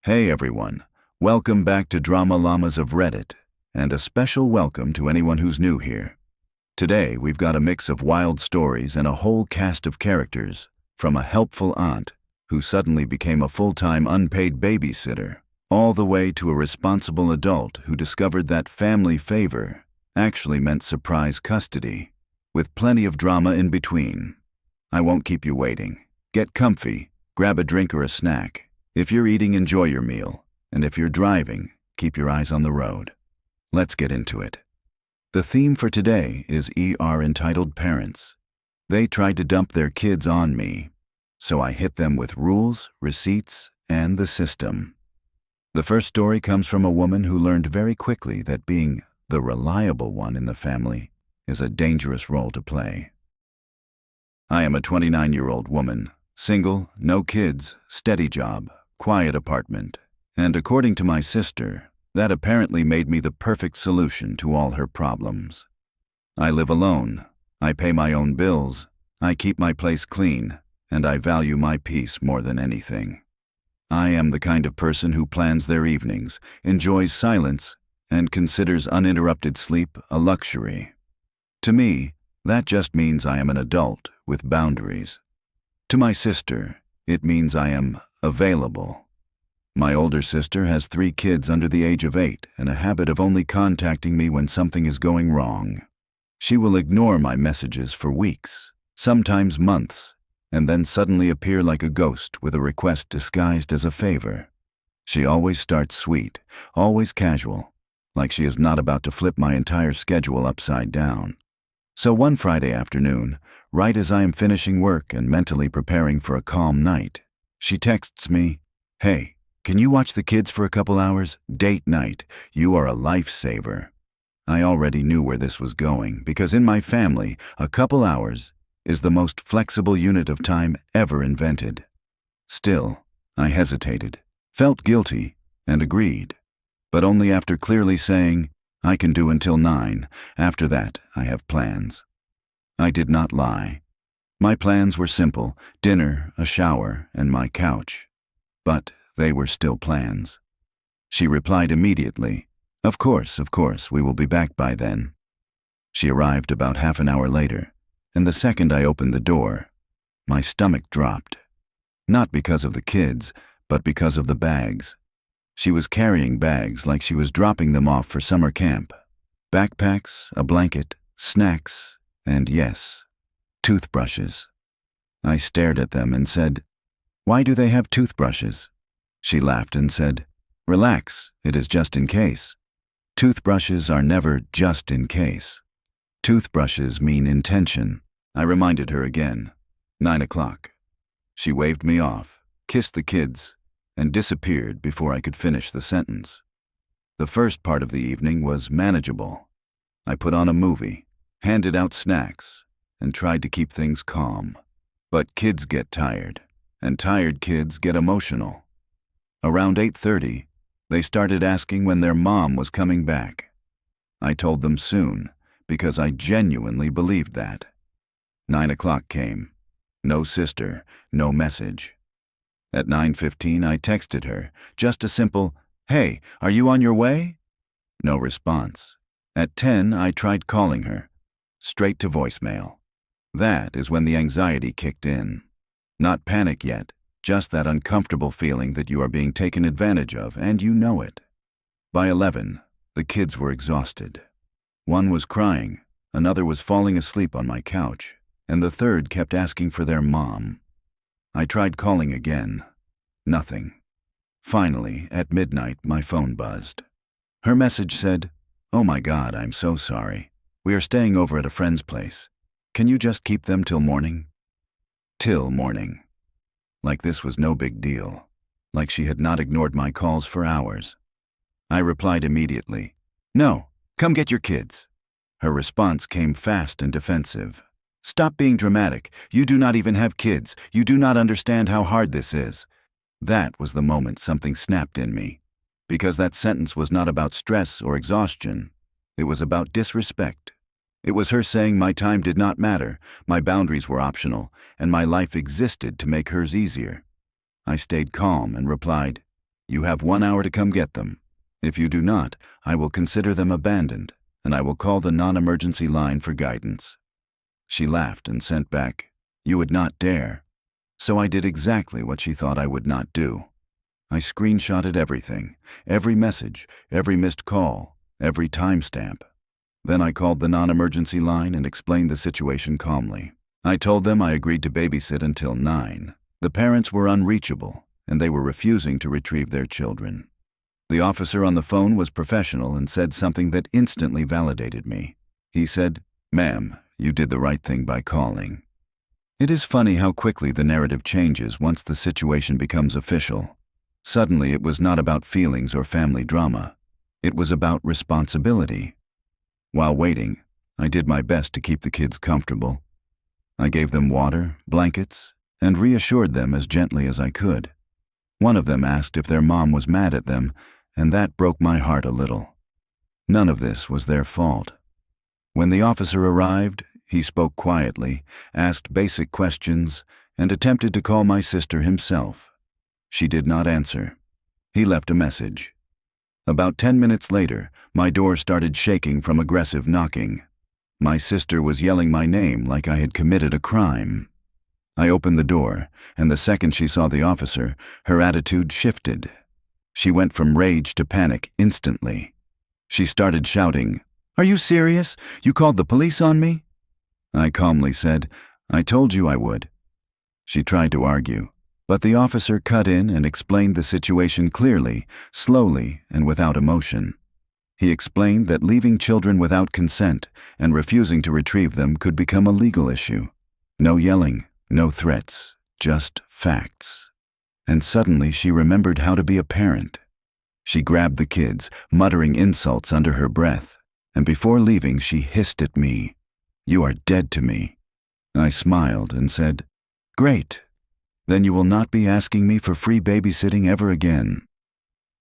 Hey everyone, welcome back to Drama Llamas of Reddit, and a special welcome to anyone who's new here. Today we've got a mix of wild stories and a whole cast of characters, from a helpful aunt who suddenly became a full-time unpaid babysitter, all the way to a responsible adult who discovered that family favor actually meant surprise custody, with plenty of drama in between. I won't keep you waiting. Get comfy, grab a drink or a snack. If you're eating, enjoy your meal, and if you're driving, keep your eyes on the road. Let's get into it. The theme for today is entitled Parents. They tried to dump their kids on me, so I hit them with rules, receipts, and the system. The first story comes from a woman who learned very quickly that being the reliable one in the family is a dangerous role to play. I am a 29-year-old woman, single, no kids, steady job, quiet apartment, and according to my sister, that apparently made me the perfect solution to all her problems. I live alone, I pay my own bills, I keep my place clean, and I value my peace more than anything. I am the kind of person who plans their evenings, enjoys silence, and considers uninterrupted sleep a luxury. To me, that just means I am an adult with boundaries. To my sister, it means I am available. My older sister has 3 kids under the age of 8 and a habit of only contacting me when something is going wrong. She will ignore my messages for weeks, sometimes months, and then suddenly appear like a ghost with a request disguised as a favor. She always starts sweet, always casual, like she is not about to flip my entire schedule upside down. So one Friday afternoon, right as I am finishing work and mentally preparing for a calm night, she texts me, "Hey, can you watch the kids for a couple hours? Date night. You are a lifesaver." I already knew where this was going because in my family, a couple hours is the most flexible unit of time ever invented. Still, I hesitated, felt guilty, and agreed, but only after clearly saying, "I can do until 9. After that, I have plans." I did not lie. My plans were simple: dinner, a shower, and my couch. But they were still plans. She replied immediately, Of course, we will be back by then." She arrived about half an hour later, and the second I opened the door, my stomach dropped. Not because of the kids, but because of the bags. She was carrying bags like she was dropping them off for summer camp. Backpacks, a blanket, snacks, and yes, toothbrushes. I stared at them and said, "Why do they have toothbrushes?" She laughed and said, "Relax, it is just in case." Toothbrushes are never just in case. Toothbrushes mean intention. I reminded her again. 9 o'clock. She waved me off, kissed the kids, and disappeared before I could finish the sentence. The first part of the evening was manageable. I put on a movie, handed out snacks, and tried to keep things calm. But kids get tired, and tired kids get emotional. Around 8:30, they started asking when their mom was coming back. I told them soon, because I genuinely believed that. 9 o'clock came. No sister, no message. At 9:15, I texted her, just a simple, "Hey, are you on your way?" No response. At 10, I tried calling her. Straight to voicemail. That is when the anxiety kicked in. Not panic yet, just that uncomfortable feeling that you are being taken advantage of, and you know it. By 11, the kids were exhausted. One was crying, another was falling asleep on my couch, and the third kept asking for their mom. I tried calling again. Nothing. Finally, at midnight, my phone buzzed. Her message said, "Oh my God, I'm so sorry. We are staying over at a friend's place. Can you just keep them till morning?" Till morning. Like this was no big deal. Like she had not ignored my calls for hours. I replied immediately, "No, come get your kids." Her response came fast and defensive. "Stop being dramatic. You do not even have kids. You do not understand how hard this is." That was the moment something snapped in me. Because that sentence was not about stress or exhaustion. It was about disrespect. It was her saying my time did not matter, my boundaries were optional, and my life existed to make hers easier. I stayed calm and replied, You have 1 hour to come get them. If you do not, I will consider them abandoned, and I will call the non-emergency line for guidance." She laughed and sent back, "You would not dare." So I did exactly what she thought I would not do. I screenshotted everything, every message, every missed call, every timestamp. Then I called the non-emergency line and explained the situation calmly. I told them I agreed to babysit until 9. The parents were unreachable, and they were refusing to retrieve their children. The officer on the phone was professional and said something that instantly validated me. He said, "Ma'am, you did the right thing by calling." It is funny how quickly the narrative changes once the situation becomes official. Suddenly it was not about feelings or family drama. It was about responsibility. While waiting, I did my best to keep the kids comfortable. I gave them water, blankets, and reassured them as gently as I could. One of them asked if their mom was mad at them, and that broke my heart a little. None of this was their fault. When the officer arrived, he spoke quietly, asked basic questions, and attempted to call my sister himself. She did not answer. He left a message. About 10 minutes later, my door started shaking from aggressive knocking. My sister was yelling my name like I had committed a crime. I opened the door, and the second she saw the officer, her attitude shifted. She went from rage to panic instantly. She started shouting, "Are you serious? You called the police on me?" I calmly said, "I told you I would." She tried to argue, but the officer cut in and explained the situation clearly, slowly, and without emotion. He explained that leaving children without consent and refusing to retrieve them could become a legal issue. No yelling, no threats, just facts. And suddenly she remembered how to be a parent. She grabbed the kids, muttering insults under her breath, and before leaving she hissed at me, "You are dead to me." I smiled and said, "Great. Then you will not be asking me for free babysitting ever again."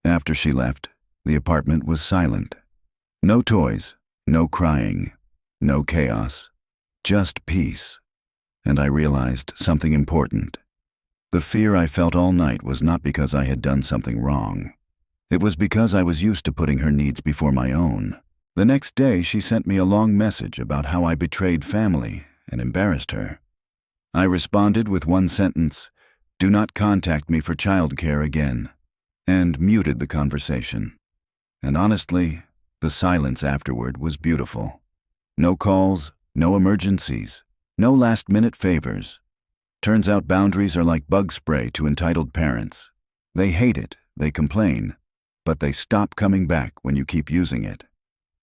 After she left, the apartment was silent. No toys, no crying, no chaos, just peace. And I realized something important. The fear I felt all night was not because I had done something wrong. It was because I was used to putting her needs before my own. The next day, she sent me a long message about how I betrayed family and embarrassed her. I responded with one sentence, "Do not contact me for childcare again," and muted the conversation. And honestly, the silence afterward was beautiful. No calls, no emergencies, no last-minute favors. Turns out boundaries are like bug spray to entitled parents. They hate it, they complain, but they stop coming back when you keep using it.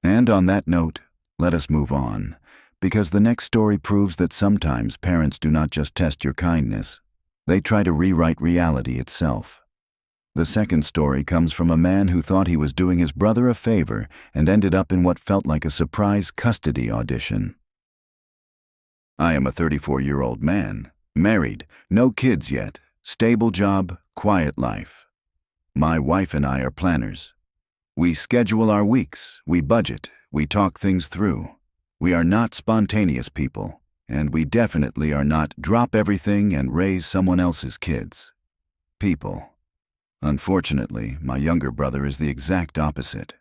And on that note, let us move on, because the next story proves that sometimes parents do not just test your kindness, they try to rewrite reality itself. The second story comes from a man who thought he was doing his brother a favor and ended up in what felt like a surprise custody audition. I am a 34-year-old man, married, no kids yet, stable job, quiet life. My wife and I are planners. We schedule our weeks, we budget, we talk things through. We are not spontaneous people, and we definitely are not drop everything and raise someone else's kids people. Unfortunately, my younger brother is the exact opposite.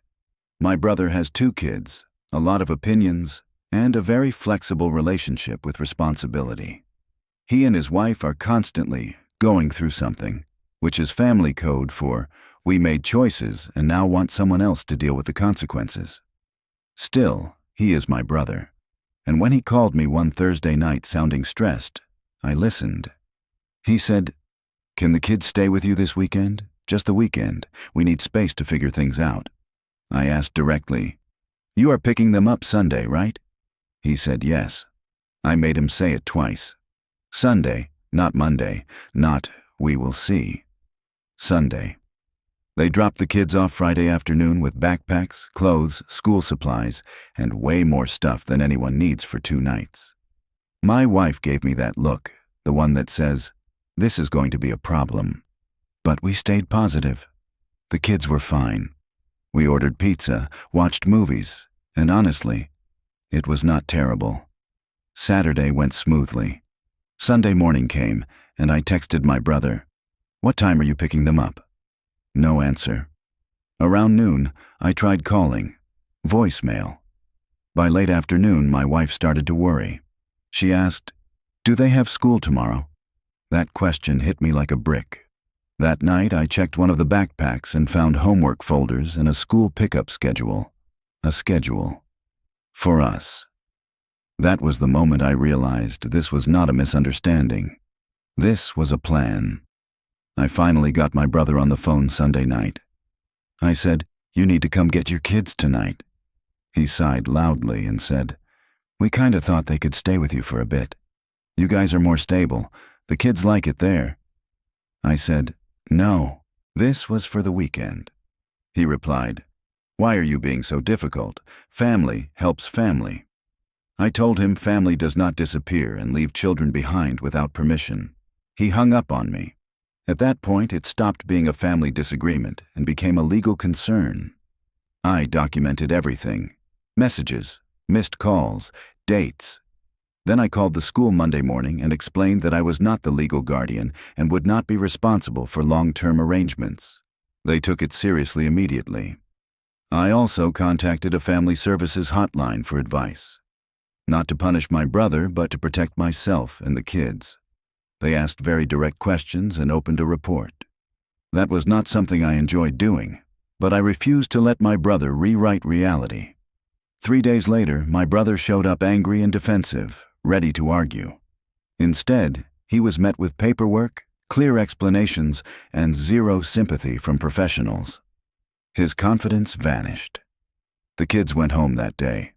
My brother has 2 kids, a lot of opinions, and a very flexible relationship with responsibility. He and his wife are constantly going through something, which is family code for we made choices and now want someone else to deal with the consequences. Still, he is my brother, and when he called me one Thursday night sounding stressed, I listened. He said, "Can the kids stay with you this weekend? Just the weekend. We need space to figure things out." I asked directly, "You are picking them up Sunday, right?" He said yes. I made him say it twice. Sunday, not Monday, not we will see. Sunday. They dropped the kids off Friday afternoon with backpacks, clothes, school supplies, and way more stuff than anyone needs for 2 nights. My wife gave me that look, the one that says, "This is going to be a problem." But we stayed positive. The kids were fine. We ordered pizza, watched movies, and honestly, it was not terrible. Saturday went smoothly. Sunday morning came, and I texted my brother, "What time are you picking them up?" No answer. Around noon, I tried calling. Voicemail. By late afternoon, my wife started to worry. She asked, "Do they have school tomorrow?" That question hit me like a brick. That night, I checked one of the backpacks and found homework folders and a school pickup schedule. A schedule. For us. That was the moment I realized this was not a misunderstanding. This was a plan. I finally got my brother on the phone Sunday night. I said, "You need to come get your kids tonight." He sighed loudly and said, "We kinda thought they could stay with you for a bit. You guys are more stable. The kids like it there." I said, "No, this was for the weekend." He replied, "Why are you being so difficult? Family helps family." I told him family does not disappear and leave children behind without permission. He hung up on me. At that point, it stopped being a family disagreement and became a legal concern. I documented everything. Messages, missed calls, dates. Then I called the school Monday morning and explained that I was not the legal guardian and would not be responsible for long-term arrangements. They took it seriously immediately. I also contacted a family services hotline for advice. Not to punish my brother, but to protect myself and the kids. They asked very direct questions and opened a report. That was not something I enjoyed doing, but I refused to let my brother rewrite reality. 3 days later, my brother showed up angry and defensive, ready to argue. Instead, he was met with paperwork, clear explanations, and zero sympathy from professionals. His confidence vanished. The kids went home that day.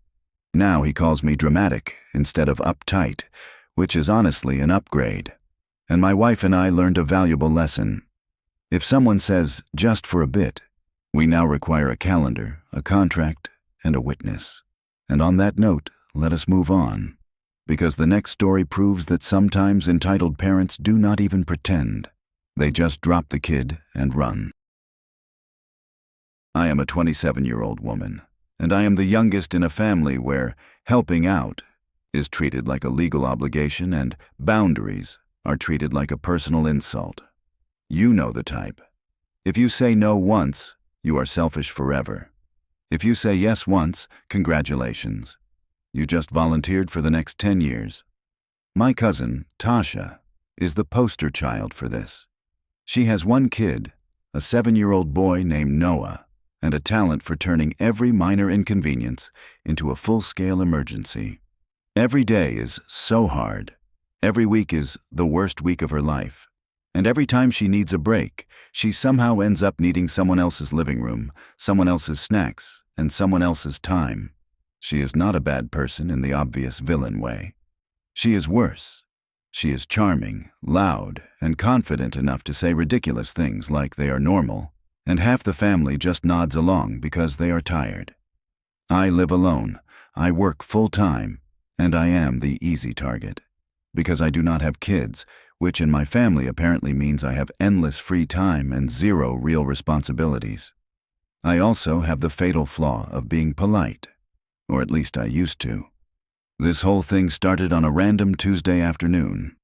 Now he calls me dramatic instead of uptight, which is honestly an upgrade. And my wife and I learned a valuable lesson. If someone says, "just for a bit," we now require a calendar, a contract, and a witness. And on that note, let us move on, because the next story proves that sometimes entitled parents do not even pretend. They just drop the kid and run. I am a 27-year-old woman, and I am the youngest in a family where helping out is treated like a legal obligation and boundaries are treated like a personal insult. You know the type. If you say no once, you are selfish forever. If you say yes once, congratulations. You just volunteered for the next 10 years. My cousin, Tasha, is the poster child for this. She has one kid, a 7-year-old boy named Noah, and a talent for turning every minor inconvenience into a full-scale emergency. Every day is so hard. Every week is the worst week of her life. And every time she needs a break, she somehow ends up needing someone else's living room, someone else's snacks, and someone else's time. She is not a bad person in the obvious villain way. She is worse. She is charming, loud, and confident enough to say ridiculous things like they are normal, and half the family just nods along because they are tired. I live alone, I work full-time, and I am the easy target. Because I do not have kids, which in my family apparently means I have endless free time and zero real responsibilities. I also have the fatal flaw of being polite, or at least I used to. This whole thing started on a random Tuesday afternoon.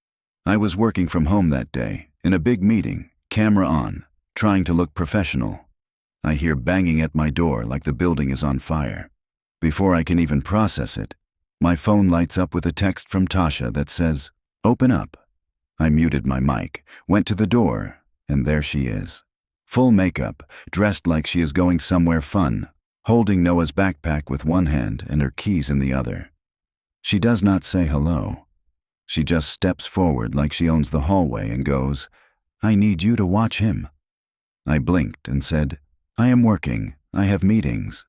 I was working from home that day, in a big meeting, camera on, trying to look professional. I hear banging at my door like the building is on fire. Before I can even process it, my phone lights up with a text from Tasha that says, "Open up." I muted my mic, went to the door, and there she is. Full makeup, dressed like she is going somewhere fun, holding Noah's backpack with one hand and her keys in the other. She does not say hello. She just steps forward like she owns the hallway and goes, "I need you to watch him." I blinked and said, "I am working. I have meetings."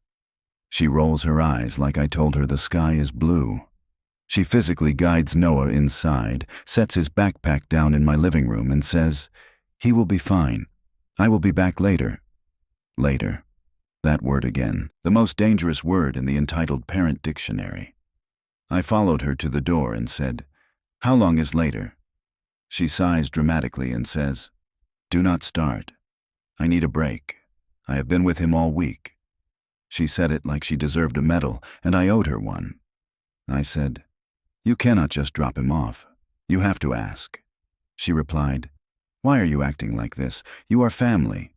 She rolls her eyes like I told her the sky is blue. She physically guides Noah inside, sets his backpack down in my living room and says, "He will be fine. I will be back later." Later. That word again, the most dangerous word in the entitled parent dictionary. I followed her to the door and said, "How long is later?" She sighs dramatically and says, "Do not start. I need a break. I have been with him all week." She said it like she deserved a medal, and I owed her one. I said, "You cannot just drop him off. You have to ask." She replied, "Why are you acting like this? You are family."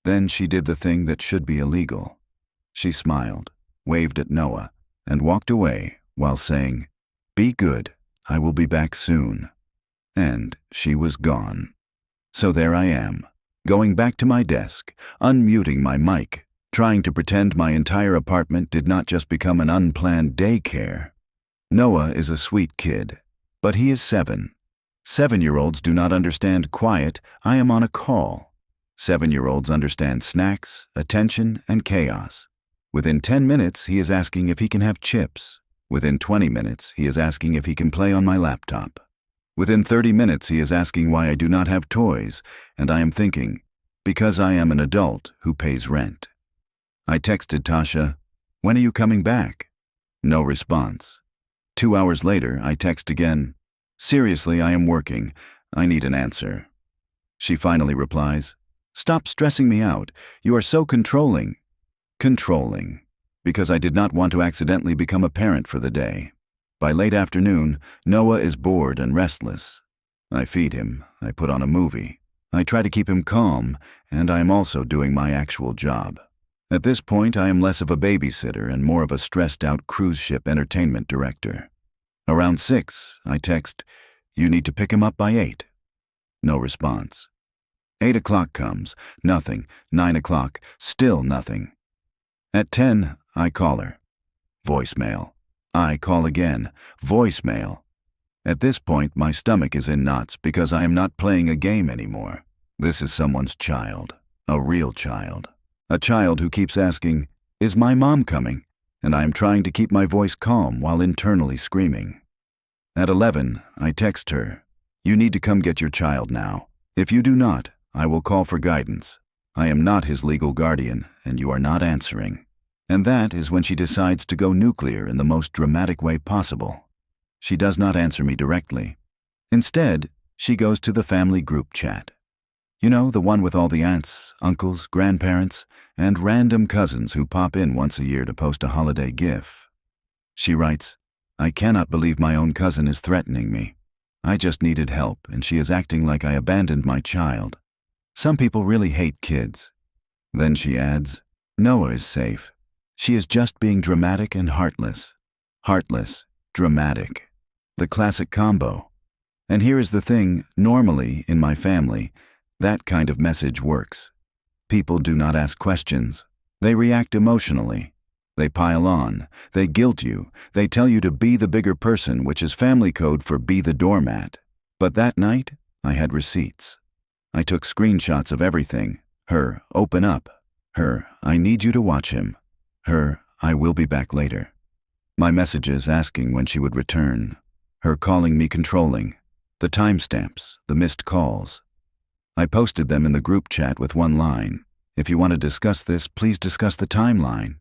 Then she did the thing that should be illegal. She smiled, waved at Noah, and walked away while saying, "Be good, I will be back soon." And she was gone. So there I am, going back to my desk, unmuting my mic, trying to pretend my entire apartment did not just become an unplanned daycare. Noah is a sweet kid, but he is 7. 7-year-olds do not understand quiet, I am on a call. 7-year-olds understand snacks, attention, and chaos. Within 10 minutes, he is asking if he can have chips. Within 20 minutes, he is asking if he can play on my laptop. Within 30 minutes, he is asking why I do not have toys, and I am thinking, because I am an adult who pays rent. I texted Tasha, "When are you coming back?" No response. 2 hours later, I text again, "Seriously, I am working. I need an answer." She finally replies, "Stop stressing me out. You are so controlling." Controlling, because I did not want to accidentally become a parent for the day. By late afternoon, Noah is bored and restless. I feed him, I put on a movie. I try to keep him calm, and I am also doing my actual job. At this point, I am less of a babysitter and more of a stressed-out cruise ship entertainment director. Around 6, I text, "You need to pick him up by 8. No response. 8 o'clock comes, nothing. 9 o'clock, still nothing. At 10, I call her. Voicemail. I call again. Voicemail. At this point, my stomach is in knots because I am not playing a game anymore. This is someone's child. A real child. A child who keeps asking, "Is my mom coming?" And I am trying to keep my voice calm while internally screaming. At 11, I text her, "You need to come get your child now. If you do not, I will call for guidance. I am not his legal guardian, and you are not answering." And that is when she decides to go nuclear in the most dramatic way possible. She does not answer me directly. Instead, she goes to the family group chat. You know, the one with all the aunts, uncles, grandparents, and random cousins who pop in once a year to post a holiday gif. She writes, "I cannot believe my own cousin is threatening me. I just needed help, and she is acting like I abandoned my child. Some people really hate kids." Then she adds, "Noah is safe. She is just being dramatic and heartless." Heartless, dramatic. The classic combo. And here is the thing, normally, in my family, that kind of message works. People do not ask questions. They react emotionally. They pile on. They guilt you. They tell you to be the bigger person, which is family code for be the doormat. But that night, I had receipts. I took screenshots of everything. Her, "Open up." Her, "I need you to watch him." Her, "I will be back later." My messages asking when she would return. Her calling me controlling. The timestamps, the missed calls. I posted them in the group chat with one line, "If you want to discuss this, please discuss the timeline."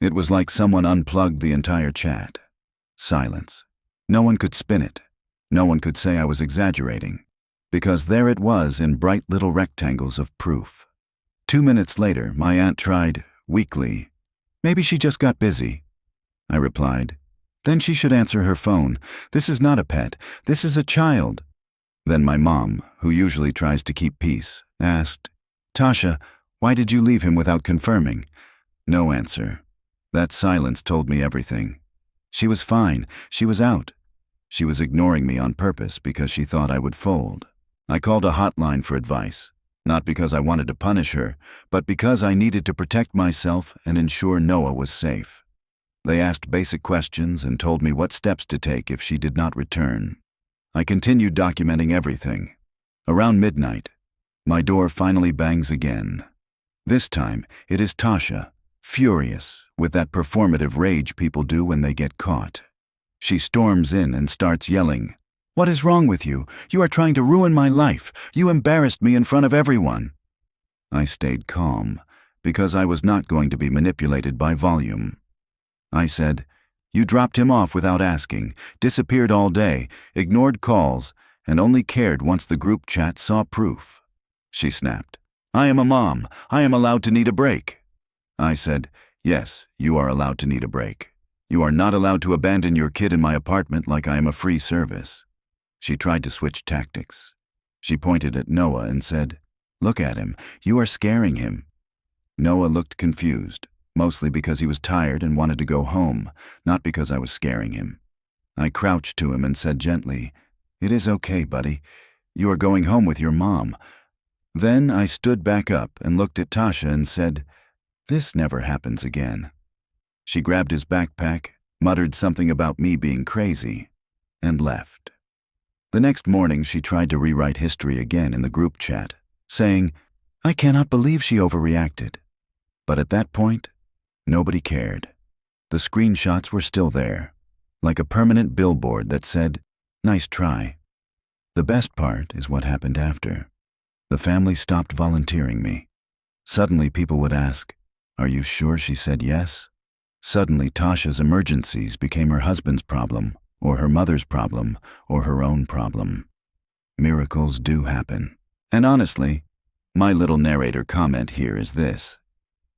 It was like someone unplugged the entire chat. Silence. No one could spin it. No one could say I was exaggerating. Because there it was in bright little rectangles of proof. 2 minutes later, my aunt tried, weakly, "Maybe she just got busy." I replied, "Then she should answer her phone. This is not a pet. This is a child." Then my mom, who usually tries to keep peace, asked, "Tasha, why did you leave him without confirming?" No answer. That silence told me everything. She was fine. She was out. She was ignoring me on purpose because she thought I would fold. I called a hotline for advice, not because I wanted to punish her, but because I needed to protect myself and ensure Noah was safe. They asked basic questions and told me what steps to take if she did not return. I continued documenting everything. Around midnight, my door finally bangs again. This time, it is Tasha, furious, with that performative rage people do when they get caught. She storms in and starts yelling, "What is wrong with you? You are trying to ruin my life. You embarrassed me in front of everyone." I stayed calm, because I was not going to be manipulated by volume. I said, "You dropped him off without asking, disappeared all day, ignored calls, and only cared once the group chat saw proof." She snapped, "I am a mom. I am allowed to need a break." I said, "Yes, you are allowed to need a break. You are not allowed to abandon your kid in my apartment like I am a free service." She tried to switch tactics. She pointed at Noah and said, "Look at him. You are scaring him. Noah looked confused, mostly because he was tired and wanted to go home, not because I was scaring him. I crouched to him and said gently, "It is okay, buddy. You are going home with your mom." Then I stood back up and looked at Tasha and said, "This never happens again." She grabbed his backpack, muttered something about me being crazy, and left. The next morning she tried to rewrite history again in the group chat, saying, "I cannot believe she overreacted." But at that point, nobody cared. The screenshots were still there, like a permanent billboard that said, "Nice try." The best part is what happened after. The family stopped volunteering me. Suddenly people would ask, "Are you sure she said yes?" Suddenly Tasha's emergencies became her husband's problem, or her mother's problem, or her own problem. Miracles do happen. And honestly, my little narrator comment here is this.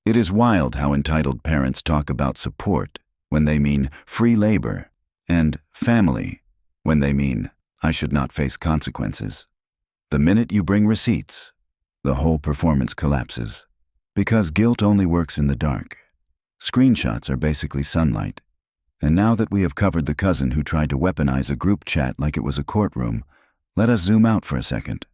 It is wild how entitled parents talk about support when they mean free labor, and family when they mean I should not face consequences. The minute you bring receipts, the whole performance collapses. Because guilt only works in the dark. Screenshots are basically sunlight. And now that we have covered the cousin who tried to weaponize a group chat like it was a courtroom, let us zoom out for a second.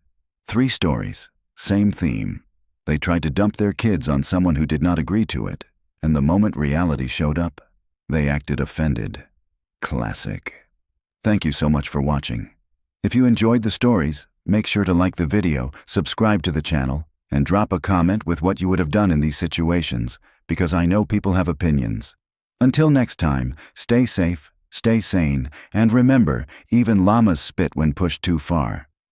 3 stories, same theme. They tried to dump their kids on someone who did not agree to it, and the moment reality showed up, they acted offended. Classic. Thank you so much for watching. If you enjoyed the stories, make sure to like the video, subscribe to the channel, and drop a comment with what you would have done in these situations, because I know people have opinions. Until next time, stay safe, stay sane, and remember, even llamas spit when pushed too far.